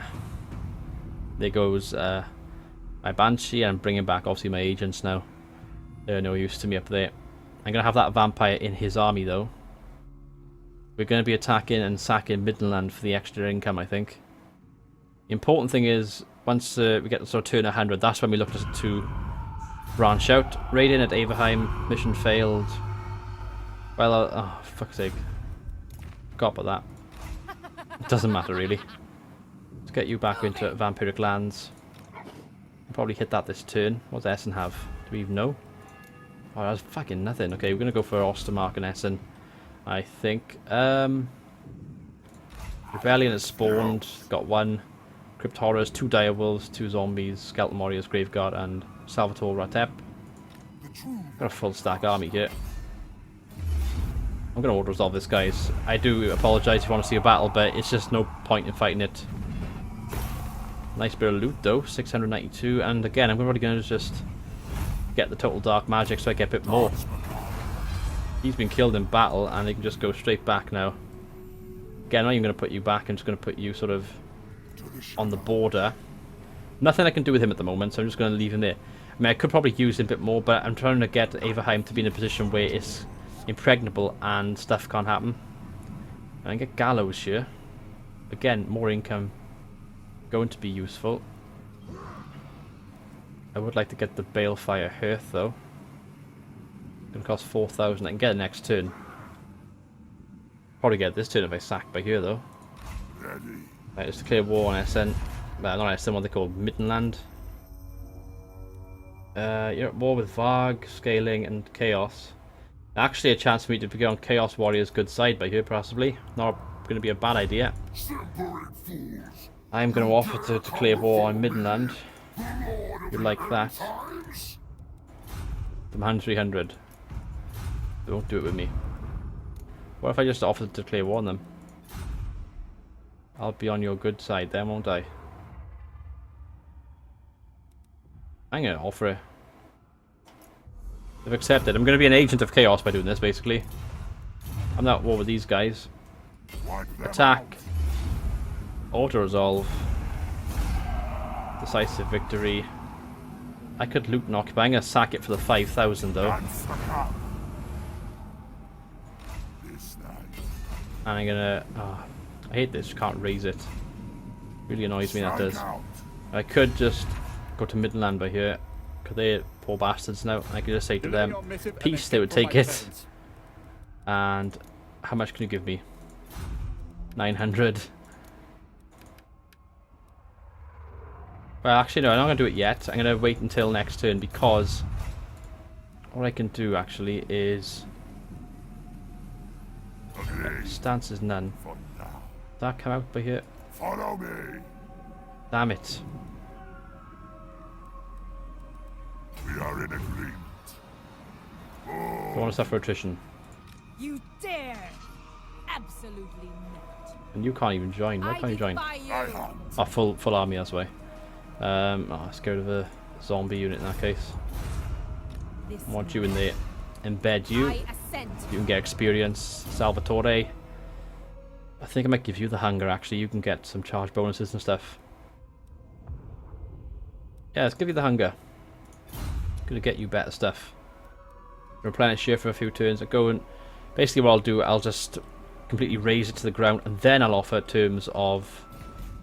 [SPEAKER 1] There goes my Banshee, and I'm bringing back obviously my agents now. They're no use to me up there. I'm going to have that vampire in his army though. We're going to be attacking and sacking Midland for the extra income, I think. The important thing is, once we get to sort of turn 100, that's when we look to branch out. Raid in at Averheim, mission failed. Well, oh, fuck's sake. Forgot about that. It doesn't matter really. Let's get you back into Vampiric Lands. We'll probably hit that this turn. What does Essen have? Do we even know? Oh, that's fucking nothing. Okay, we're going to go for Ostermark and Essen, I think. Rebellion has spawned. Got 1. Crypt Horrors, 2 Direwolves, 2 Zombies, Skeleton Warriors, Graveguard, and Salvatore Ratep. Got a full stack army here. I'm going to auto-resolve this, guys. I do apologise if you want to see a battle, but it's just no point in fighting it. Nice bit of loot, though. 692. And again, I'm probably going to just get the total dark magic so I get a bit more. He's been killed in battle, and they can just go straight back now. Again, I'm not even going to put you back. I'm just going to put you sort of on the border. Nothing I can do with him at the moment, so I'm just going to leave him there. I mean, I could probably use him a bit more, but I'm trying to get Averheim to be in a position where it's impregnable and stuff can't happen. And I get Gallows here. Again, more income. Going to be useful. I would like to get the Balefire Hearth though. Gonna cost 4,000. I can get it next turn. Probably get it this turn if I sack by here though. Right, let's declare war on Essen. Well, not Essen, what they call Midland. You're at war with Varg, Scaling, and Chaos. Actually, a chance for me to get on Chaos Warrior's good side by here, possibly. Not going to be a bad idea. I'm going to offer to declare war on Midland. You like that? Demand 300. Don't do it with me. What if I just offer to declare war on them? I'll be on your good side then, won't I? I'm going to offer it. They've accepted. I'm going to be an agent of chaos by doing this, basically. I'm not at war with these guys. Attack. Auto-resolve. Decisive victory. I could loot and occupy. I'm going to sack it for the 5,000 though. And I'm going to... Oh, I hate this. Can't raise it. Really annoys me that does. I could just go to Midland by here. Could they... Poor bastards now. I could just say to them, peace, they would take it. And how much can you give me? 900. Well, actually, no, I'm not going to do it yet. I'm going to wait until next turn because what I can do actually is stance is none.
[SPEAKER 3] For now.
[SPEAKER 1] Did that come out by here?
[SPEAKER 3] Follow me.
[SPEAKER 1] Damn it.
[SPEAKER 3] We are in agreement.
[SPEAKER 1] Don't want to suffer attrition.
[SPEAKER 2] You dare! Absolutely not.
[SPEAKER 1] And you can't even join. Why can't you join?
[SPEAKER 2] defy you.
[SPEAKER 3] I hunt.
[SPEAKER 1] Oh, full army, that's why. Let's go to the zombie unit in that case.
[SPEAKER 2] This
[SPEAKER 1] I want you in there. Embed you.
[SPEAKER 2] I assent.
[SPEAKER 1] You can get experience. Salvatore. I think I might give you the hunger actually. You can get some charge bonuses and stuff. Yeah, let's give you the hunger. Gonna get you better stuff. Replenish here for a few turns. I go and basically what I'll do, I'll just completely raise it to the ground and then I'll offer terms of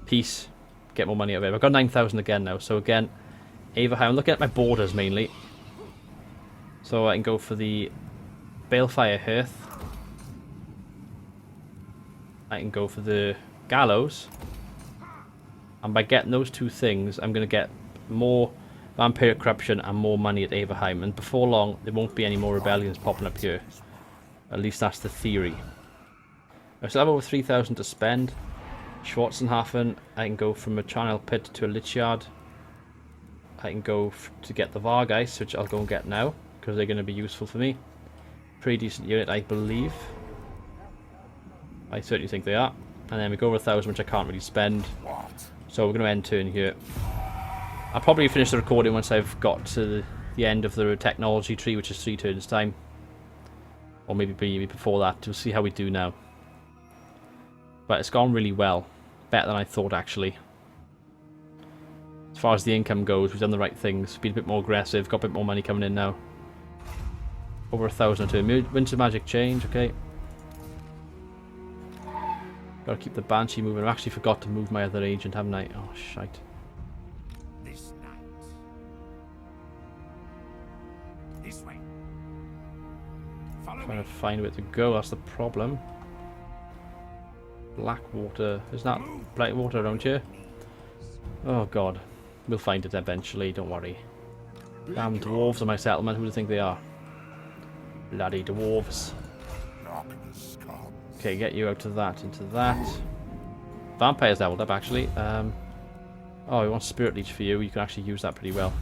[SPEAKER 1] peace. Get more money out of it. I've got 9,000 again now. So again, Averheim. I'm looking at my borders mainly. So I can go for the Balefire Hearth. I can go for the Gallows. And by getting those two things, I'm going to get more Vampiric Corruption and more money at Averheim. And before long, there won't be any more rebellions popping up here. At least that's the theory. I still have over 3,000 to spend. Schwarzenhafen, I can go from a Charnel Pit to a Lich Yard. I can go to get the Vargeist, which I'll go and get now, because they're going to be useful for me. Pretty decent unit, I believe. I certainly think they are. And then we go over 1,000, which I can't really spend.
[SPEAKER 3] What?
[SPEAKER 1] So we're going to end turn here. I'll probably finish the recording once I've got to the end of the technology tree, which is 3 turns time. Or maybe before that, to see how we do now. But it's gone really well. Better than I thought, actually. As far as the income goes, we've done the right things. Been a bit more aggressive, got a bit more money coming in now. Over 1,000 a turn. Winter Magic change, okay. Gotta keep the Banshee moving. I actually forgot to move my other agent, haven't I? Oh, shite.
[SPEAKER 3] This night. This way. Follow
[SPEAKER 1] Trying
[SPEAKER 3] me.
[SPEAKER 1] to find where to go, that's the problem. Blackwater. There's not Blackwater around here. Oh god. We'll find it eventually, don't worry. Damn dwarves on my settlement, who do you think they are? Bloody dwarves.
[SPEAKER 3] Darkness comes.
[SPEAKER 1] Okay, get you out of that, into that. Vampire's leveled up actually. Oh, we want Spirit Leech for you. You can actually use that pretty well.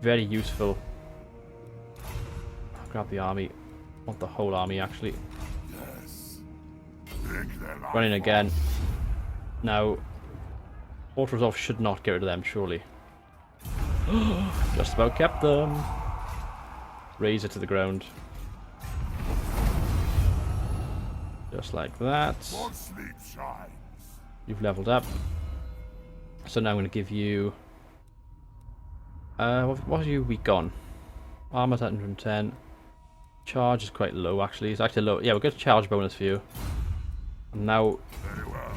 [SPEAKER 1] Very useful. I'll grab the army. I want the whole army actually.
[SPEAKER 3] Yes. Take their life.
[SPEAKER 1] Running again. Now, Auto Resolve should not get rid of them, surely. Just about kept them. Raise it to the ground. Just like that.
[SPEAKER 3] What sleep shines.
[SPEAKER 1] You've leveled up. So now I'm going to give you... what are you weak on? Armor's at 110. Charge is quite low, actually. It's actually low. Yeah, we'll get a charge bonus for you. And now
[SPEAKER 3] Very well.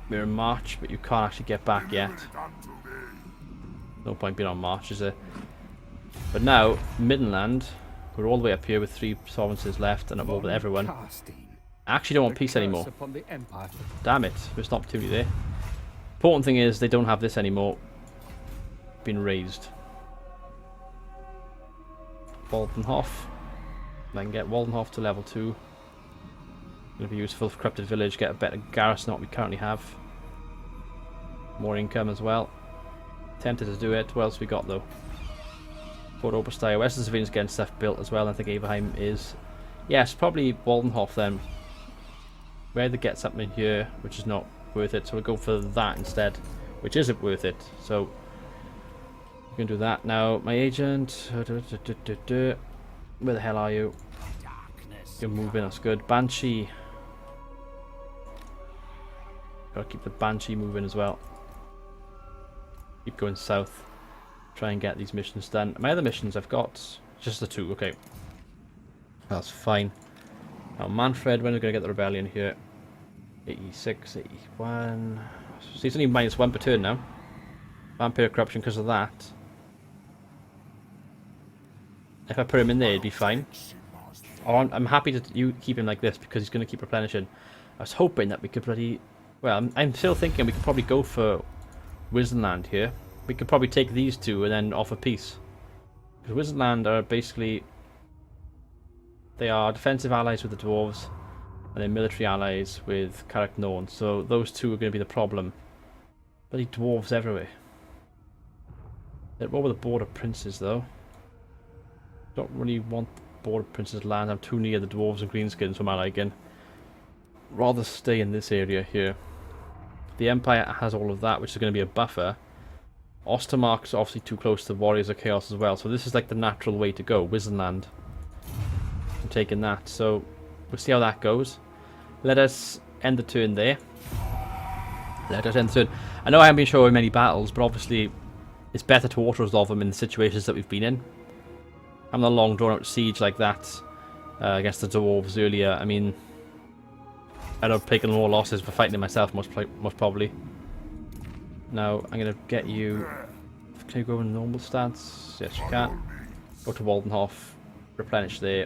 [SPEAKER 1] we're in March, but you can't actually get back yet.
[SPEAKER 3] Deliver it unto me.
[SPEAKER 1] No point being on March, is there? But now, Middenland, we're all the way up here with 3 provinces left and I'm over everyone. I actually don't want peace anymore. Damn it, missed an opportunity there. Important thing is they don't have this anymore. Been raised. Waldenhof. I can get Waldenhof to level 2. Gonna be useful for Corrupted Village, get a better garrison than what we currently have. More income as well. Tempted to do it. What else we got though? Port Oberstyre. Western Civilians getting stuff built as well. I think Averheim is. Yes, probably Waldenhof then. We'll either get something here, which is not worth it, so we'll go for that instead, which isn't worth it. So we can do that now. My agent. Where the hell are you? You're moving. That's good. Banshee. Gotta keep the Banshee moving as well. Keep going south. Try and get these missions done. My other missions I've got just the 2. Okay. That's fine. Now Manfred, when are we going to get the rebellion here? 86, 81. So he's only -1 per turn now. Vampire Corruption because of that. If I put him in there, it'd be fine. Oh, I'm happy to you keep him like this because he's going to keep replenishing. I was hoping that we could bloody... Well, I'm still thinking we could probably go for Wizardland here. We could probably take these two and then offer peace. Because Wizardland are basically... They are defensive allies with the dwarves, and then military allies with Karak Norn. So those two are going to be the problem. Bloody dwarves everywhere. What were the border princes though? Don't really want border princes land. I'm too near the dwarves and greenskins for my liking. Rather stay in this area here. The Empire has all of that, which is going to be a buffer. Ostermark's obviously too close to Warriors of Chaos as well, so this is like the natural way to go. Wizardland. I'm taking that, so we'll see how that goes. Let us end the turn there. Let us end the turn. I know I haven't been showing many battles, but obviously it's better to auto-resolve them in the situations that we've been in. I'm not long drawn out siege like that against the dwarves earlier. I mean, I'd have taken more losses for fighting it myself, most probably. Now, I'm going to get you... Can you go in normal stance? Yes, you can. Go to Waldenhof. Replenish there.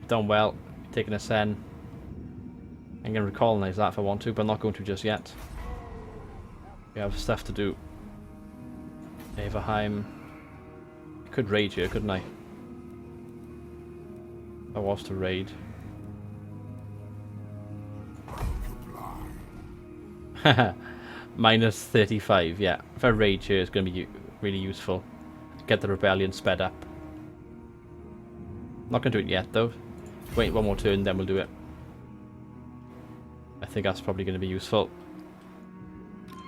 [SPEAKER 1] Done well. Taking a Sen. I'm going to recolonize that if I want to, but I'm not going to just yet. We have stuff to do. Averheim. I could raid here, couldn't I? I was to raid. Minus 35, yeah. If I raid here, it's going to be really useful. Get the rebellion sped up. Not going to do it yet, though. Wait one more turn, then we'll do it. I think that's probably going to be useful.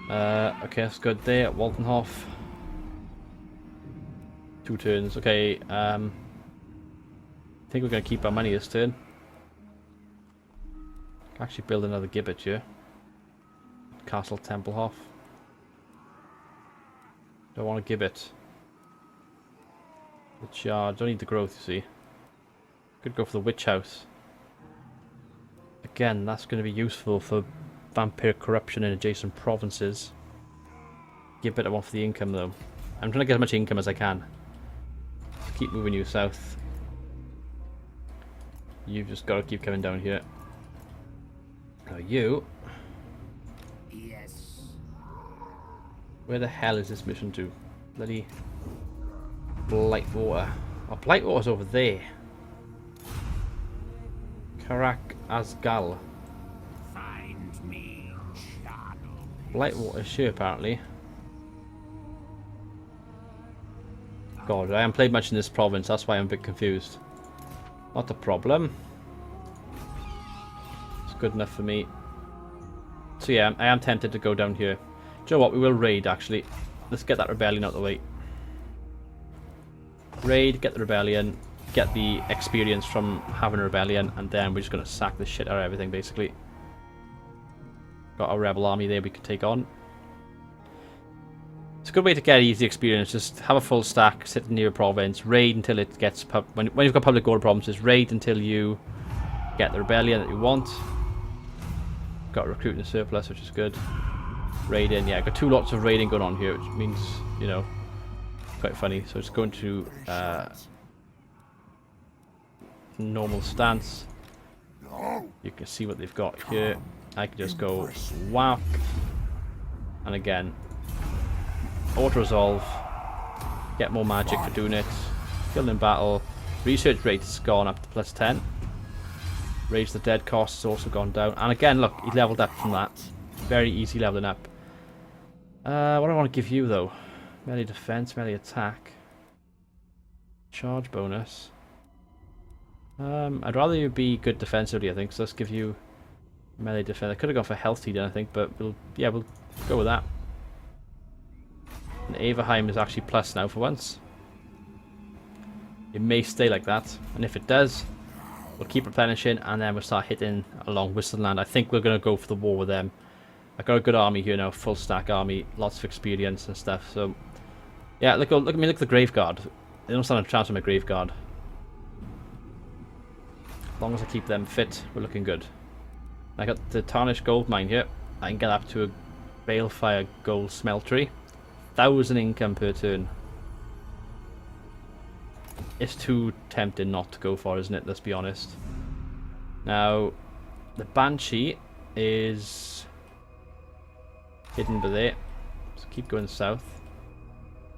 [SPEAKER 1] Okay, that's good there. Waldenhof. 2 turns. Okay, I think we're going to keep our money this turn. Actually build another gibbet here. Castle Templehof. Don't want a gibbet. The charge. Don't need the growth, you see. Could go for the witch house. Again, that's going to be useful for vampire corruption in adjacent provinces. Gibbet I want for the income though. I'm trying to get as much income as I can. Just keep moving you south. You've just got to keep coming down here. Now you...
[SPEAKER 4] Yes.
[SPEAKER 1] Where the hell is this mission to? Bloody Blightwater. Oh, Blightwater's over there. Karak Asgal.
[SPEAKER 4] Find me, shadow.
[SPEAKER 1] Blightwater's here apparently. God, I haven't played much in this province, that's why I'm a bit confused. Not a problem. It's good enough for me. So yeah, I am tempted to go down here. Do you know what? We will raid actually. Let's get that rebellion out of the way. Raid, get the rebellion, get the experience from having a rebellion, and then we're just going to sack the shit out of everything basically. Got a rebel army there we can take on. It's a good way to get easy experience. Just have a full stack, sit near a province, raid until it gets... When you've got public order provinces, raid until you get the rebellion that you want. Got a recruit and surplus, which is good. Raiding, yeah, got 2 lots of raiding going on here, which means, you know, quite funny. So it's going to normal stance. You can see what they've got here. I can just go whack, and again, auto resolve. Get more magic for doing it. Killed in battle. Research rate's gone up to +10. Raise the dead cost has also gone down. And again, look, he leveled up from that. Very easy leveling up. What do I want to give you though? Melee defense, melee attack. Charge bonus. I'd rather you be good defensively, I think. So let's give you melee defense. I could have gone for health then, I think, but we'll go with that. And Averheim is actually plus now for once. It may stay like that, and if it does, we'll keep replenishing, and then we'll start hitting along Whistleland. I think we're going to go for the war with them. I've got a good army here now, full stack army, lots of experience and stuff. So, yeah, look at me, look at the Graveguard. They don't stand a chance with my Graveguard. As long as I keep them fit, we're looking good. I got the Tarnished Gold Mine here. I can get up to a Balefire Gold Smeltery. 1,000 income per turn. It's too tempting not to go for, isn't it? Let's be honest. Now, the Banshee is hidden by there. So keep going south.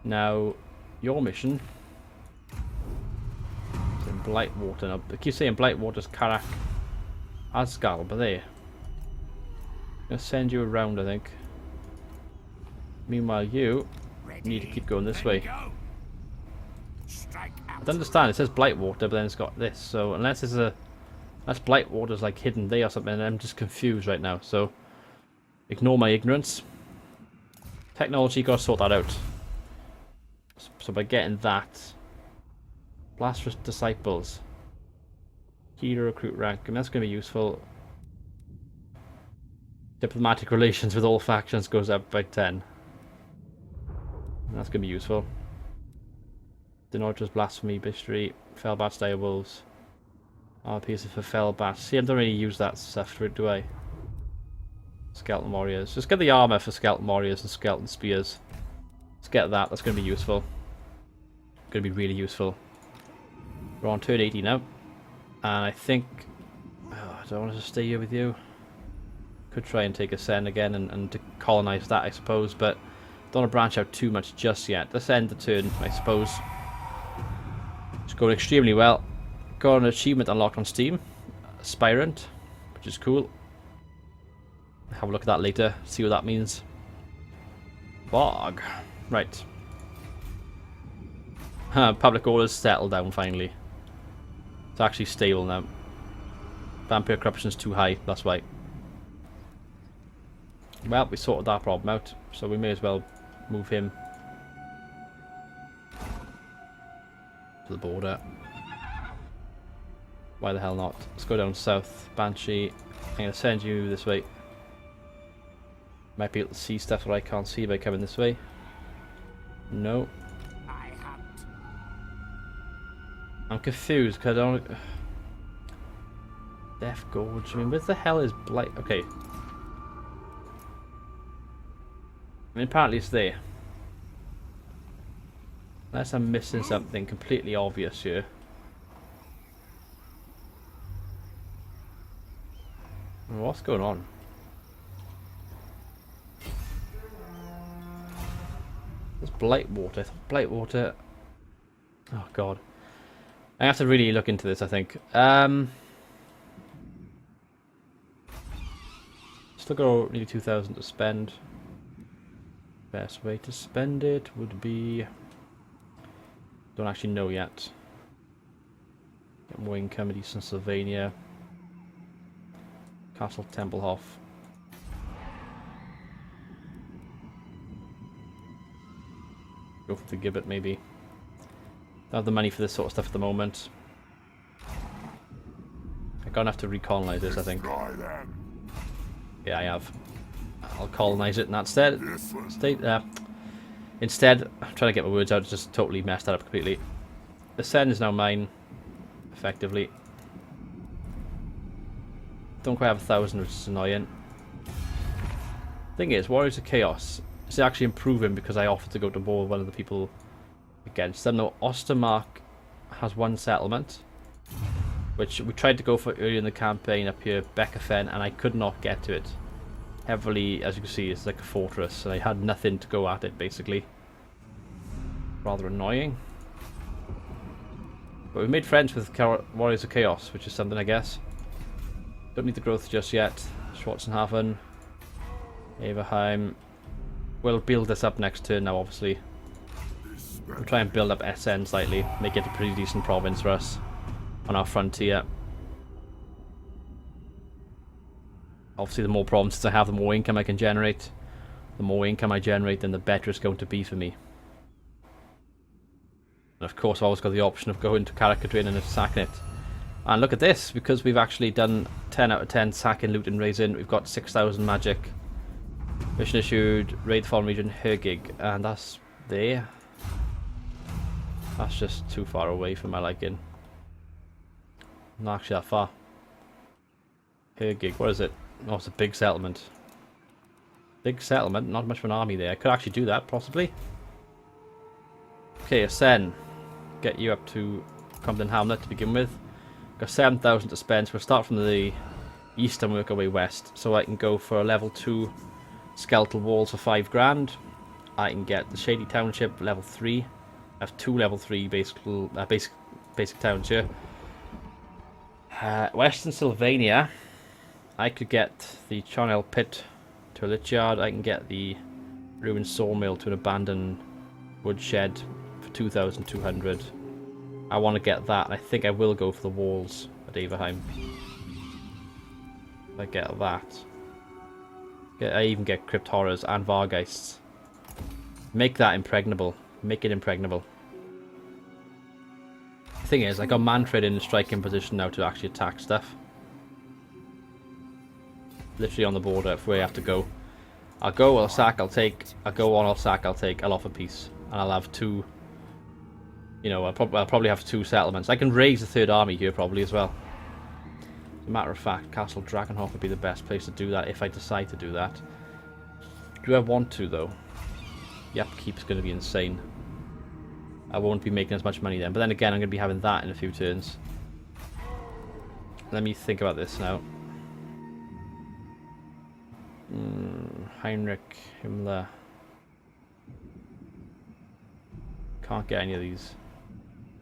[SPEAKER 1] Now, your mission is in Blightwater. Now, I keep saying Blightwater's Karak Asgal, but there. I'm going to send you around, I think. Meanwhile, you need to keep going this way. I don't understand. It says Blightwater, but then it's got this. So unless Blightwater's like hidden there or something, I'm just confused right now. So ignore my ignorance. Technology, gotta sort that out. So by getting that, Blasphemous Disciples, key to recruit rank, and that's gonna be useful. Diplomatic relations with all factions goes up by 10. That's gonna be useful. Denotus, Blasphemy, Bistry, Fellbats, Direwolves. RPs for Fellbats. See, I don't really use that stuff, do I? Skeleton Warriors. Just get the armor for Skeleton Warriors and Skeleton Spears. Let's get that. That's going to be useful. Going to be really useful. We're on turn 80 now. And I think... Oh, I don't want to stay here with you. Could try and take Ascend again and to colonize that, I suppose. But don't want to branch out too much just yet. Let's end the turn, I suppose. It's going extremely well. Got an achievement unlocked on Steam. Aspirant. Which is cool. Have a look at that later, see what that means. Bog. Right. Public orders settled down finally. It's actually stable now. Vampire corruption's too high, that's why. Well, we sorted that problem out, so we may as well move him to the border. Why the hell not? Let's go down south. Banshee. I'm going to send you this way. Might be able to see stuff that I can't see by coming this way. No. I'm confused because I don't... Death Gorge. I mean, where the hell is Blight? Okay. I mean, apparently it's there. Unless I'm missing something completely obvious here. What's going on? There's Blightwater. Blightwater. Oh god. I have to really look into this, I think. Still got nearly 2,000 to spend. Best way to spend it would be... Don't actually know yet. Get more income at Eastern Sylvania. Castle Templehof. Go for the Gibbet, maybe. Don't have the money for this sort of stuff at the moment. I'm gonna have to recolonize this, I think. Yeah, I have. I'll colonize it in that stead. Instead, I'm trying to get my words out, just totally messed that up completely. The Sen is now mine, effectively. Don't quite have 1,000, which is annoying. Thing is, Warriors of Chaos is actually improving because I offered to go to war with one of the people against them. Now, Ostermark has one settlement, which we tried to go for earlier in the campaign up here, Beckerfen, and I could not get to it. Heavily, as you can see, it's like a fortress, and I had nothing to go at it, basically. Rather annoying. But we made friends with Warriors of Chaos, which is something, I guess. Don't need the growth just yet. Schwarzenhafen. Averheim. We'll build this up next turn now, obviously. We'll try and build up SN slightly. Make it a pretty decent province for us on our frontier. Obviously, the more provinces I have, the more income I can generate. The more income I generate, then the better it's going to be for me. And of course, I've always got the option of going to Karakadrin and sacking it. And look at this, because we've actually done 10 out of 10 sacking, loot and raising, we've got 6,000 magic. Mission issued, raid the foreign region, Hergig, and that's there. That's just too far away for my liking. Not actually that far. Hergig, what is it? Oh, it's a big settlement. Big settlement, not much of an army there. I could actually do that, possibly. Okay, Asen. Get you up to Compton Hamlet to begin with. Got 7,000 to spend, so we'll start from the east and work our way west. So I can go for a level 2 skeletal walls for 5 grand. I can get the Shady Township level 3. I have 2 level 3 basic towns here. Western Sylvania, I could get the Charnel Pit to a lich yard. I can get the ruined sawmill to an abandoned woodshed for 2,200. I want to get that, and I think I will go for the walls at Averheim. If I get that. I even get Crypt Horrors and Vargeists. Make that impregnable. Make it impregnable. The thing is, I got Manfred in a striking position now to actually attack stuff. Literally on the border for where I have to go. I'll go, I'll sack, I'll take. I'll go on, I'll sack, I'll take. I'll offer peace. And I'll have 2... You know, I'll probably have 2 settlements. I can raise a 3rd army here probably as well. As a matter of fact, Castle Dragonheart would be the best place to do that if I decide to do that. Do I want to though? The upkeep's going to be insane. I won't be making as much money then. But then again, I'm going to be having that in a few turns. Let me think about this now. Heinrich, Himmler. Can't get any of these.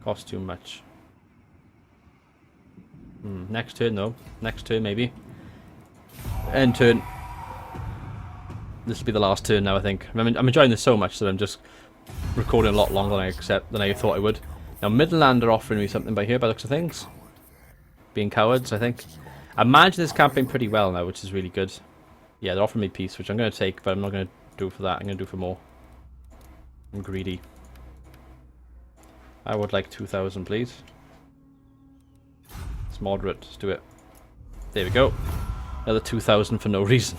[SPEAKER 1] Cost too much. Next turn though. Next turn maybe. End turn. This will be the last turn now, I think. I'm enjoying this so much that I'm just recording a lot longer than I thought I would. Now Midland are offering me something by here by the looks of things. Being cowards, I think. I'm managing this campaign pretty well now, which is really good. Yeah, they're offering me peace, which I'm going to take, but I'm not going to do for that. I'm going to do for more. I'm greedy. I would like 2,000, please. It's moderate. Let's do it. There we go. Another 2,000 for no reason.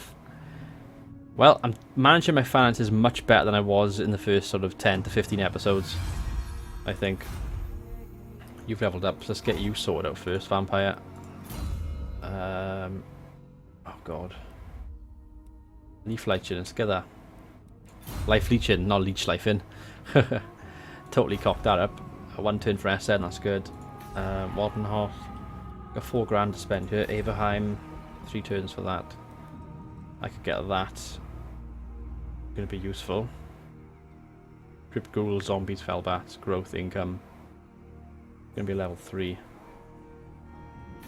[SPEAKER 1] Well, I'm managing my finances much better than I was in the first sort of 10 to 15 episodes, I think. You've leveled up, so let's get you sorted out first, Vampire. Oh god. Leaf Leichin, let's get that. Life Leichin, not Leech Life in. Totally cocked that up. 1 turn for SN, that's good. Wardenhof. Got 4 grand to spend here. Averheim, 3 turns for that. I could get that. Gonna be useful. Crypt Ghouls, Zombies, Fellbats, Growth, Income. Gonna be level 3.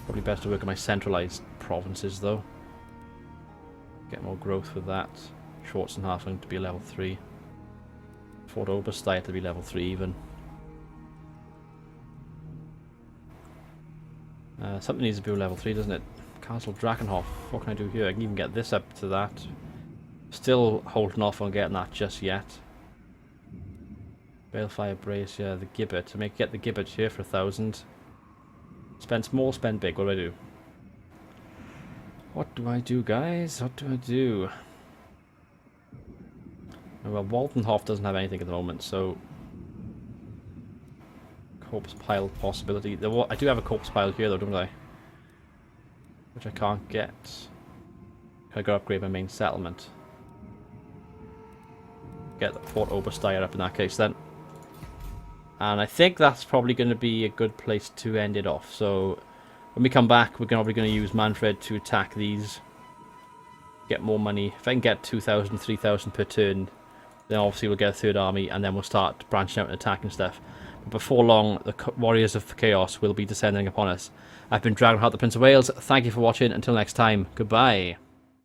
[SPEAKER 1] Probably best to work on my centralized provinces though. Get more growth with that. Shorts and Halfling to be level 3. Fort Oberstein to be level 3 even. Something needs to be level 3, doesn't it? Castle Dragonhof. What can I do here? I can even get this up to that. Still holding off on getting that just yet. Balefire Brazier, the Gibbet. I may get the Gibbet here for 1,000. Spend small, spend big. What do I do? What do I do, guys? What do I do? Well, Waldenhof doesn't have anything at the moment, so... Corpse pile possibility. I do have a corpse pile here though, don't I? Which I can't get. Can I go upgrade my main settlement? Get the Fort Oberstein up in that case then. And I think that's probably going to be a good place to end it off. So when we come back, we're probably going to use Manfred to attack these. Get more money. If I can get 2,000, 3,000 per turn, then obviously we'll get a 3rd army and then we'll start branching out and attacking stuff. But before long, the Warriors of Chaos will be descending upon us. I've been Dragonheart, the Prince of Wales. Thank you for watching. Until next time, goodbye.